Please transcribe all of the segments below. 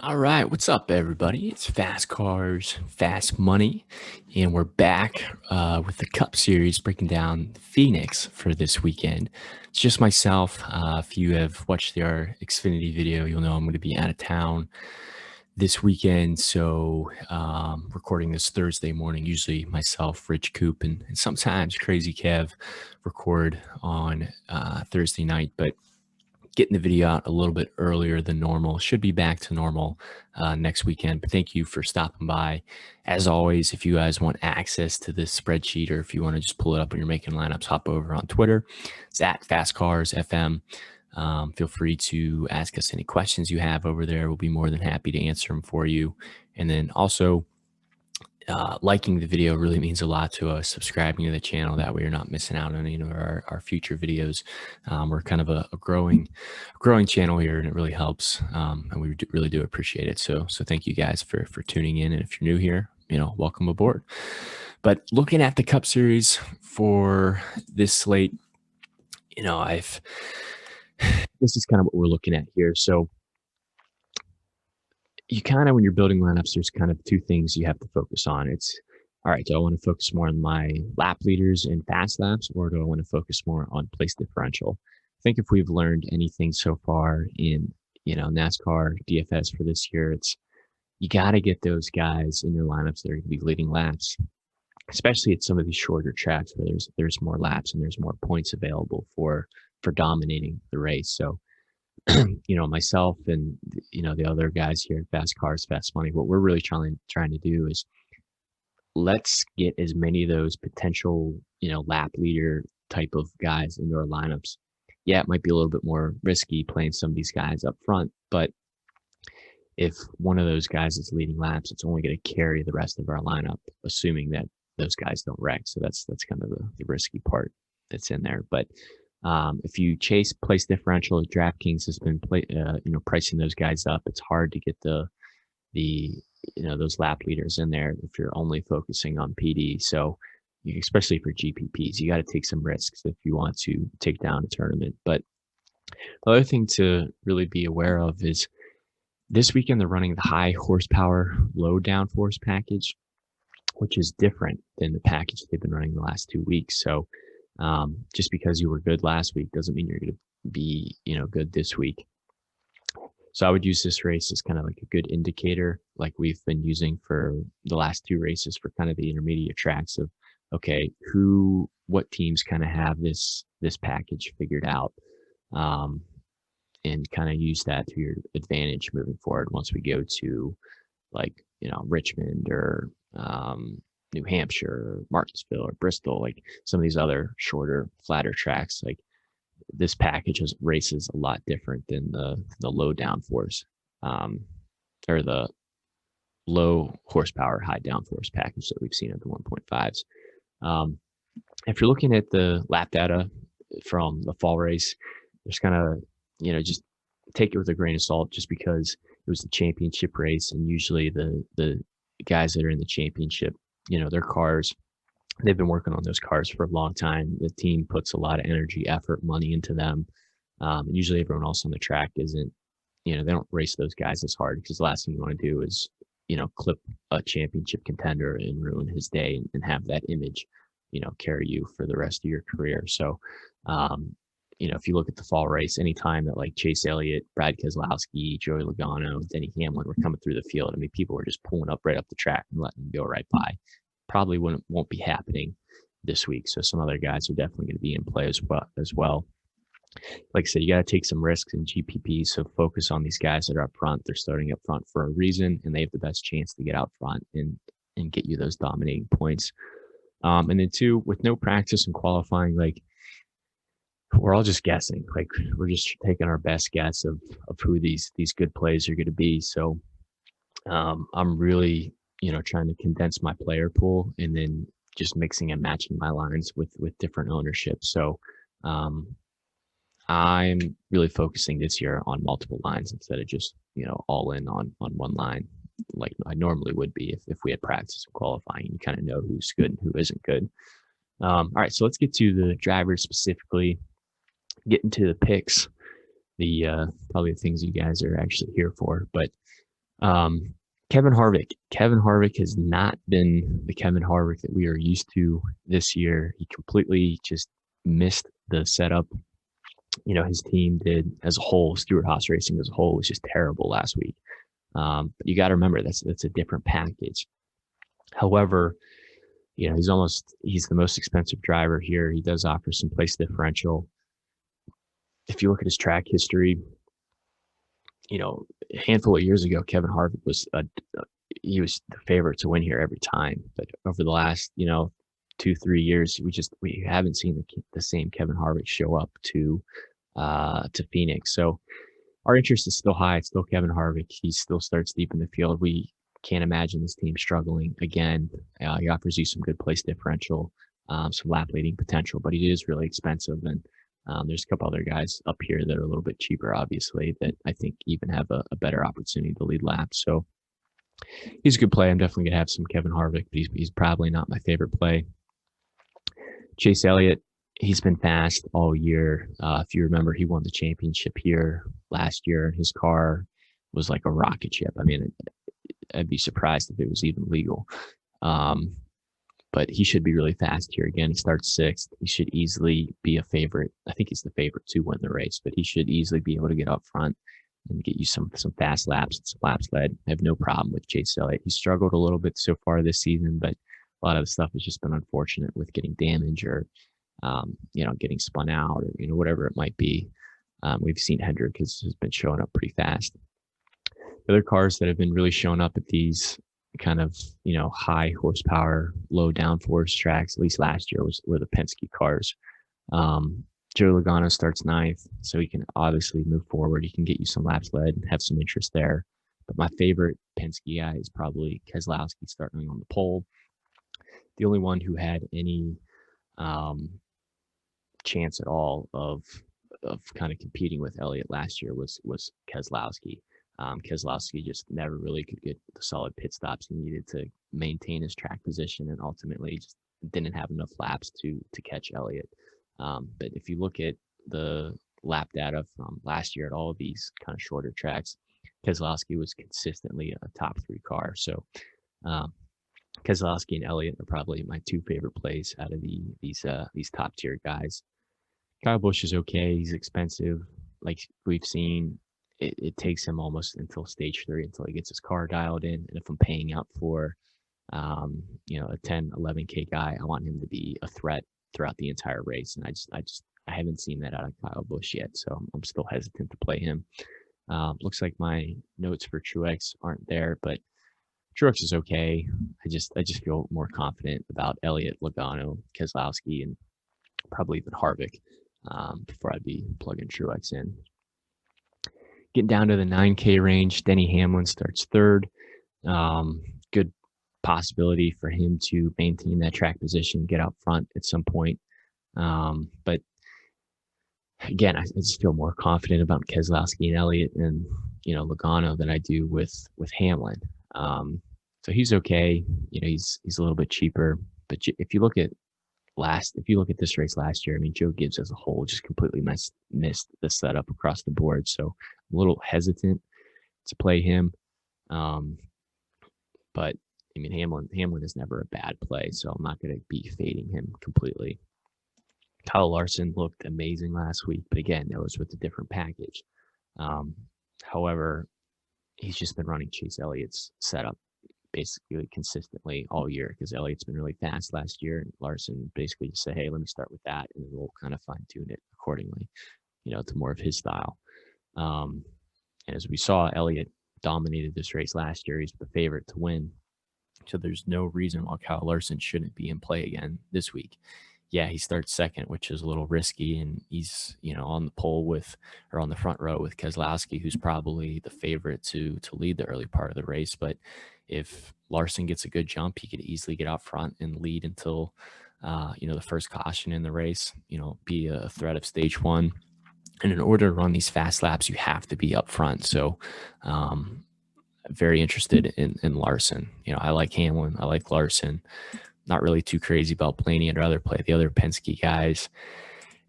All right, what's up, everybody? It's Fast Cars, Fast Money, and we're back with the Cup Series breaking down Phoenix for this weekend. It's just myself. If you have watched our Xfinity video, you'll know I'm going to be out of town this weekend. So, recording this Thursday morning, usually myself, Rich Coop, and sometimes Crazy Kev record on Thursday night, but getting the video out a little bit earlier than normal. Should be back to normal next weekend. But thank you for stopping by. As always, if you guys want access to this spreadsheet or if you want to just pull it up when you're making lineups, hop over on Twitter. It's at FastCarsFM. Feel free to ask us any questions you have over there. We'll be more than happy to answer them for you. And then also, liking the video really means a lot to us. Subscribing to the channel, that way you're not missing out on any of our future videos. We're kind of a growing channel here, and it really helps, and we really do appreciate it. So thank you guys for tuning in, and if you're new here, welcome aboard. But looking at the Cup Series for this slate, I've this is kind of what we're looking at here. So you kind of, when you're building lineups, there's kind of two things you have to focus on. It's, all right, do I want to focus more on my lap leaders and fast laps, or do I want to focus more on place differential? I think if we've learned anything so far in, NASCAR DFS for this year, it's you got to get those guys in your lineups that are going to be leading laps, especially at some of these shorter tracks where there's more laps and there's more points available for dominating the race. So myself and the other guys here at Fast Cars, Fast Money, what we're really trying to do is let's get as many of those potential, lap leader type of guys into our lineups. Yeah, it might be a little bit more risky playing some of these guys up front, but if one of those guys is leading laps, it's only going to carry the rest of our lineup, assuming that those guys don't wreck. So that's kind of the risky part that's in there. But if you chase place differential, DraftKings has been pricing those guys up. It's hard to get the those lap leaders in there if you're only focusing on PD. So especially for GPPs, you got to take some risks if you want to take down a tournament. But the other thing to really be aware of is this weekend they're running the high horsepower, low downforce package, which is different than the package they've been running the last 2 weeks. So just because you were good last week doesn't mean you're going to be, good this week. So I would use this race as kind of like a good indicator, like we've been using for the last 2 races for kind of the intermediate tracks of, okay, what teams kind of have this package figured out, and kind of use that to your advantage moving forward once we go to like, Richmond or New Hampshire, or Martinsville, or Bristol, like some of these other shorter, flatter tracks. Like this package races a lot different than the low downforce, or the low horsepower, high downforce package that we've seen at the 1.5s. If you're looking at the lap data from the fall race, there's kind of, just take it with a grain of salt, just because it was the championship race, and usually the guys that are in the championship, their cars, they've been working on those cars for a long time. The team puts a lot of energy, effort, money into them. And usually everyone else on the track isn't, they don't race those guys as hard, because the last thing you want to do is, clip a championship contender and ruin his day and have that image, carry you for the rest of your career. So, if you look at the fall race, anytime that like Chase Elliott, Brad Keselowski, Joey Logano, Denny Hamlin were coming through the field, I mean, people were just pulling up right up the track and letting them go right by. Probably won't be happening this week. So some other guys are definitely going to be in play as well. Like I said, you got to take some risks in GPP. So focus on these guys that are up front. They're starting up front for a reason, and they have the best chance to get out front and get you those dominating points. And then 2, with no practice and qualifying, like we're all just guessing. Like we're just taking our best guess of who these good plays are going to be. So I'm really, trying to condense my player pool and then just mixing and matching my lines with different ownership. So I'm really focusing this year on multiple lines instead of just, all in on one line, like I normally would be if we had practice and qualifying. You kind of know who's good and who isn't good. All right, so let's get to the drivers specifically, get into the picks, the probably the things you guys are actually here for. But Um, Kevin Harvick. Kevin Harvick has not been the Kevin Harvick that we are used to this year. He completely just missed the setup. His team did as a whole. Stewart Haas Racing as a whole was just terrible last week. But you got to remember that's a different package. However, he's the most expensive driver here. He does offer some place differential. If you look at his track history, a handful of years ago, Kevin Harvick was he was the favorite to win here every time. But over the last 2-3 years, we haven't seen the same Kevin Harvick show up to Phoenix. So our interest is still high. It's still Kevin Harvick. He still starts deep in the field. We can't imagine this team struggling again. He offers you some good place differential, some lap leading potential, but he is really expensive. And there's a couple other guys up here that are a little bit cheaper, obviously, that I think even have a better opportunity to lead laps. So he's a good play. I'm definitely going to have some Kevin Harvick, but he's probably not my favorite play. Chase Elliott, he's been fast all year. If you remember, he won the championship here last year, and his car was like a rocket ship. I mean, I'd be surprised if it was even legal. But he should be really fast here. Again, he starts sixth. He should easily be a favorite. I think he's the favorite to win the race, but he should easily be able to get up front and get you some fast laps and some laps led. I have no problem with Chase Elliott. He struggled a little bit so far this season, but a lot of the stuff has just been unfortunate with getting damage or getting spun out or whatever it might be. We've seen Hendrick has been showing up pretty fast. The other cars that have been really showing up at these kind of high horsepower, low downforce tracks, at least last year, were the Penske cars. Joe Logano starts ninth, so he can obviously move forward. He can get you some laps led and have some interest there. But my favorite Penske guy is probably Keselowski starting on the pole. The only one who had any chance at all of kind of competing with Elliott last year was Keselowski. Keselowski just never really could get the solid pit stops he needed to maintain his track position, and ultimately just didn't have enough laps to catch Elliott. But if you look at the lap data from last year at all of these kind of shorter tracks, Keselowski was consistently a top three car. So Keselowski and Elliott are probably my two favorite plays out of these top tier guys. Kyle Busch is okay. He's expensive. Like we've seen, it takes him almost until stage 3 until he gets his car dialed in. And if I'm paying up for, a 10, 11K guy, I want him to be a threat throughout the entire race. And I haven't seen that out of Kyle Busch yet. So I'm still hesitant to play him. Looks like my notes for Truex aren't there, but Truex is okay. I just feel more confident about Elliott, Logano, Keselowski, and probably even Harvick before I'd be plugging Truex in. Getting down to the 9K range, Denny Hamlin starts third. Good possibility for him to maintain that track position, get out front at some point. But again, I just feel more confident about Keselowski and Elliott and Logano than I do with Hamlin. So he's okay. He's a little bit cheaper. But if you look at this race last year, I mean, Joe Gibbs as a whole just completely missed the setup across the board. So I'm a little hesitant to play him. But I mean, Hamlin is never a bad play, so I'm not going to be fading him completely. Kyle Larson looked amazing last week, but again, that was with a different package. However, he's just been running Chase Elliott's setup basically consistently all year because Elliott's been really fast last year, and Larson basically just said, hey, let me start with that, and then we'll kind of fine-tune it accordingly, to more of his style. And as we saw, Elliott dominated this race last year. He's the favorite to win. So there's no reason why Kyle Larson shouldn't be in play again this week. Yeah, he starts second, which is a little risky, and he's on the pole or on the front row with Keselowski, who's probably the favorite to lead the early part of the race. But if Larson gets a good jump, he could easily get out front and lead until the first caution in the race. Be a threat of stage 1. And in order to run these fast laps, you have to be up front. So very interested in Larson. I like Hamlin. I like Larson. Not really too crazy about Blaney or the other Penske guys.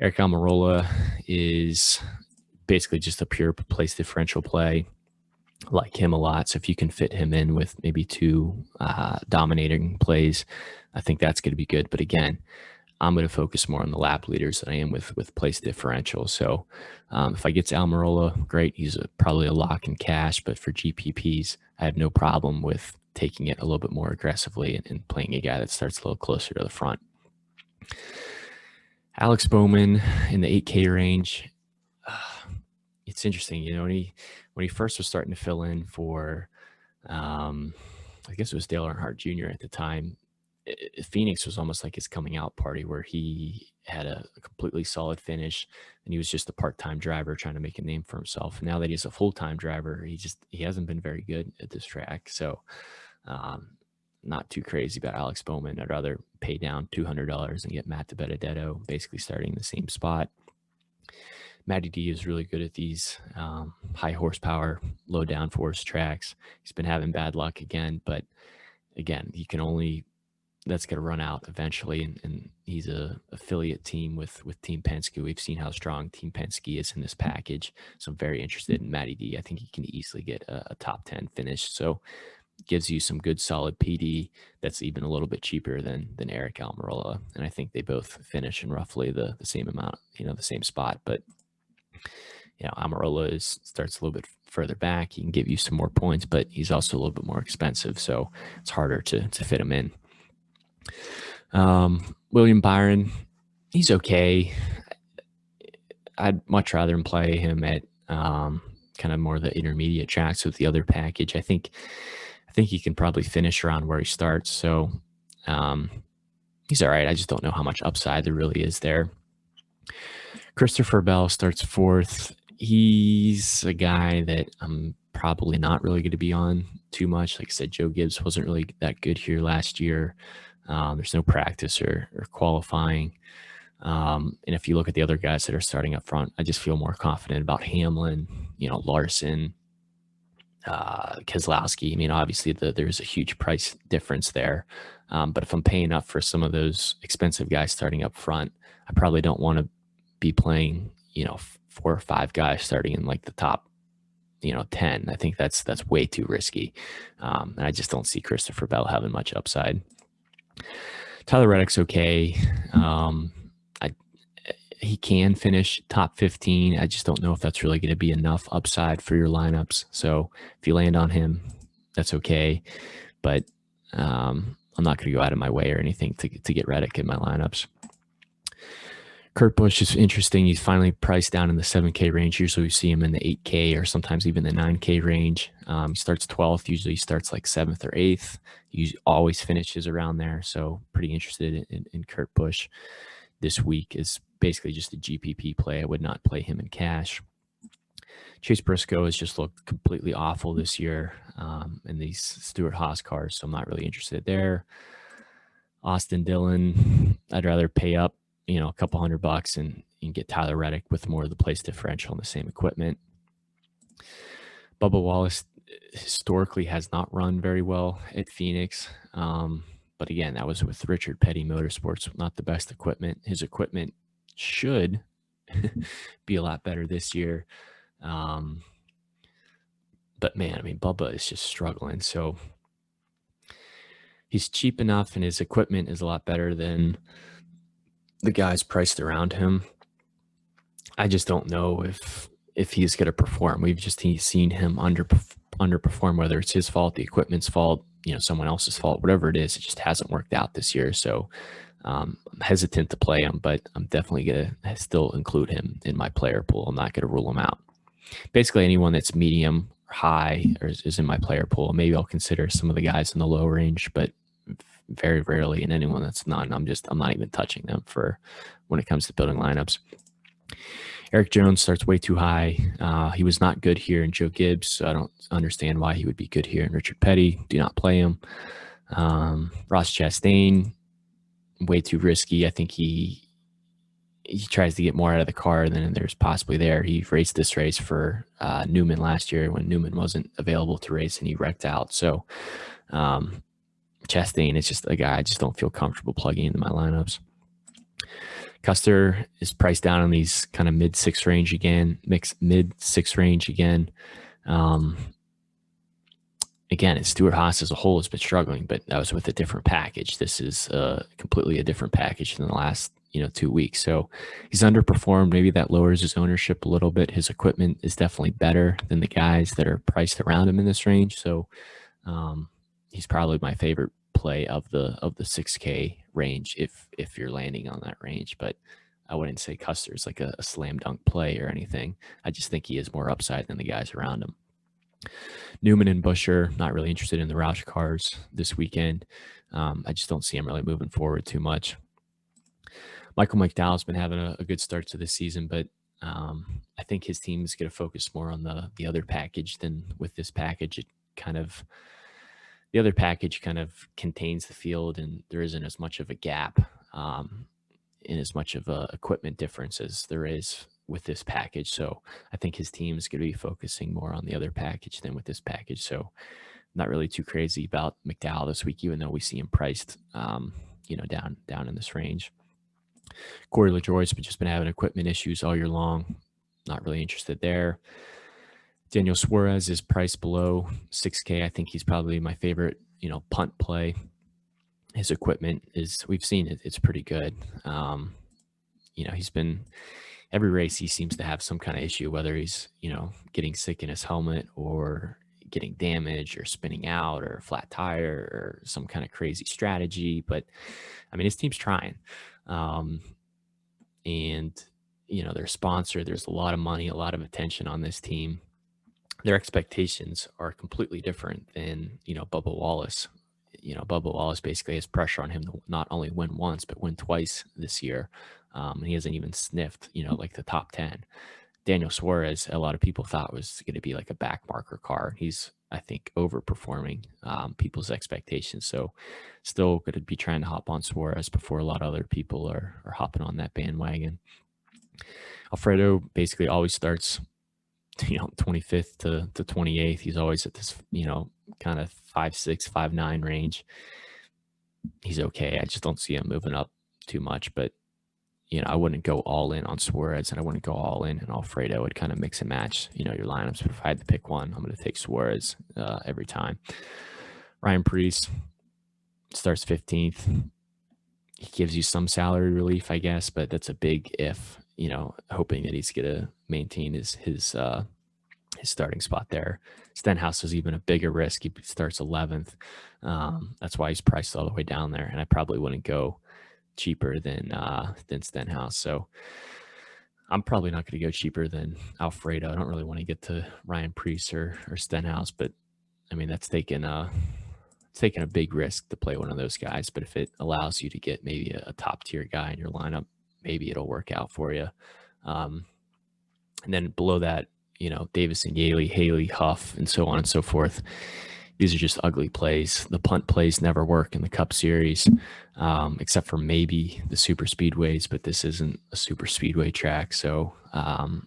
Eric Almirola is basically just a pure place differential play. like him a lot. So if you can fit him in with maybe two dominating plays, I think that's going to be good. But again, I'm going to focus more on the lap leaders than I am with place differential. So if I get to Almirola, great. He's probably a lock in cash. But for GPPs, I have no problem with taking it a little bit more aggressively and playing a guy that starts a little closer to the front. Alex Bowman in the 8K range. It's interesting, you know, when he first was starting to fill in for, I guess it was Dale Earnhardt Jr. at the time. Phoenix was almost like his coming out party, where he had a completely solid finish, and he was just a part-time driver trying to make a name for himself. Now that he's a full-time driver, he hasn't been very good at this track. So, not too crazy about Alex Bowman. I'd rather pay down $200 and get Matt DiBenedetto basically starting in the same spot. Matty D is really good at these high horsepower, low downforce tracks. He's been having bad luck again, but again, that's going to run out eventually. And he's a affiliate team with Team Penske. We've seen how strong Team Penske is in this package. So I'm very interested in Matty D. I think he can easily get a top 10 finish. So it gives you some good solid PD that's even a little bit cheaper than Eric Almirola. And I think they both finish in roughly the same amount, the same spot. But Almirola starts a little bit further back. He can give you some more points, but he's also a little bit more expensive, so it's harder to fit him in. William Byron, he's okay. I'd much rather play him at kind of more the intermediate tracks with the other package. I think he can probably finish around where he starts, so he's all right. I just don't know how much upside there really is there. Christopher Bell starts fourth. He's a guy that I'm probably not really going to be on too much. Like I said, Joe Gibbs wasn't really that good here last year. There's no practice or qualifying. And if you look at the other guys that are starting up front, I just feel more confident about Hamlin, Larson, Keselowski. I mean, obviously there's a huge price difference there. But if I'm paying up for some of those expensive guys starting up front, I probably don't want to be playing, 4 or 5 guys starting in like the top, 10. I think that's way too risky. And I just don't see Christopher Bell having much upside. Tyler Reddick's okay. He can finish top 15. I just don't know if that's really going to be enough upside for your lineups. So if you land on him, that's okay. But I'm not going to go out of my way or anything to get Reddick in my lineups. Kurt Busch is interesting. He's finally priced down in the 7K range. Usually we see him in the 8K or sometimes even the 9K range. He starts 12th. Usually he starts like 7th or 8th. He always finishes around there. So pretty interested in Kurt Busch this week. Is basically just a GPP play. I would not play him in cash. Chase Briscoe has just looked completely awful this year in these Stewart-Haas cars, so I'm not really interested there. Austin Dillon, I'd rather pay up a couple $100 and get Tyler Reddick with more of the place differential and the same equipment. Bubba Wallace historically has not run very well at Phoenix. But again, that was with Richard Petty Motorsports, not the best equipment. His equipment should be a lot better this year. But man, I mean, Bubba is just struggling. So he's cheap enough and his equipment is a lot better than the guys priced around him. I just don't know if he's going to perform. We've just seen him underperform, whether it's his fault, the equipment's fault, someone else's fault, whatever it is. It just hasn't worked out this year. So I'm hesitant to play him, but I'm definitely going to still include him in my player pool. I'm not going to rule him out. Basically, anyone that's medium or high is in my player pool. Maybe I'll consider some of the guys in the low range, but very rarely. And anyone that's not, I'm not even touching them for when it comes to building lineups. Eric Jones starts way too high. He was not good here in Joe Gibbs, so I don't understand why he would be good here in Richard Petty. Do not play him. Ross Chastain, way too risky. I think he tries to get more out of the car than there's possibly there. He raced this race for Newman last year when Newman wasn't available to race, and he wrecked out. So Chastain is just a guy I just don't feel comfortable plugging into my lineups. Custer is priced down in these kind of mid-6 range again. again, Stuart Haas as a whole has been struggling, but that was with a different package. This is completely a different package than the last 2 weeks. So he's underperformed. Maybe that lowers his ownership a little bit. His equipment is definitely better than the guys that are priced around him in this range. So he's probably my favorite play of the 6K range if you're landing on that range. But I wouldn't say Custer's like a slam dunk play or anything. I just think he has more upside than the guys around him. Newman and Busher, not really interested in the Roush cars this weekend. I just don't see him really moving forward too much. Michael McDowell's been having a good start to this season, but I think his team is going to focus more on the other package than with this package. The other package kind of contains the field, and there isn't as much of a gap in as much of a equipment difference as there is with this package. So I think his team is going to be focusing more on the other package than with this package. So not really too crazy about McDowell this week, even though we see him priced, down in this range. Corey LaJoy's just been having equipment issues all year long. Not really interested there. Daniel Suarez is priced below 6K. I think he's probably my favorite, punt play. His equipment we've seen it. It's pretty good. He's been every race. He seems to have some kind of issue, whether he's, getting sick in his helmet or getting damaged or spinning out or flat tire or some kind of crazy strategy. But I mean, his team's trying. They're sponsored. There's a lot of money, a lot of attention on this team. Their expectations are completely different than, Bubba Wallace. Bubba Wallace basically has pressure on him to not only win once, but win twice this year. And he hasn't even sniffed, like the top 10. Daniel Suarez, a lot of people thought was going to be like a back marker car. He's, I think, overperforming people's expectations. So still going to be trying to hop on Suarez before a lot of other people are hopping on that bandwagon. Alfredo basically always starts 25th to 28th. He's always at this, kind of 5'6", 5'9" range. He's okay. I just don't see him moving up too much, but I wouldn't go all in on Suarez and I wouldn't go all in Alfredo. I would kind of mix and match, your lineups. But if I had to pick one, I'm going to take Suarez every time. Ryan Preece starts 15th. He gives you some salary relief, I guess, but that's a big if, hoping that he's going to maintain his starting spot there. Stenhouse is even a bigger risk. He starts 11th. That's why he's priced all the way down there. And I probably wouldn't go cheaper than Stenhouse. So I'm probably not going to go cheaper than Alfredo. I don't really want to get to Ryan Preece or Stenhouse, but I mean, that's taking a big risk to play one of those guys. But if it allows you to get maybe a top tier guy in your lineup, maybe it'll work out for you. And then below that, Davison, Yaley, Haley, Huff, and so on and so forth. These are just ugly plays. The punt plays never work in the Cup Series, except for maybe the super speedways, but this isn't a super speedway track. So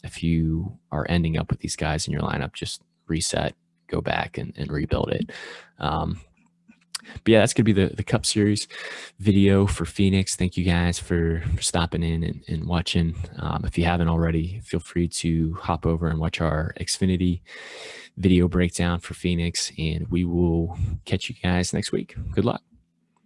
if you are ending up with these guys in your lineup, just reset, go back and rebuild it. But yeah, that's going to be the Cup Series video for Phoenix. Thank you guys for stopping in and watching. If you haven't already, feel free to hop over and watch our Xfinity video breakdown for Phoenix, and we will catch you guys next week. Good luck.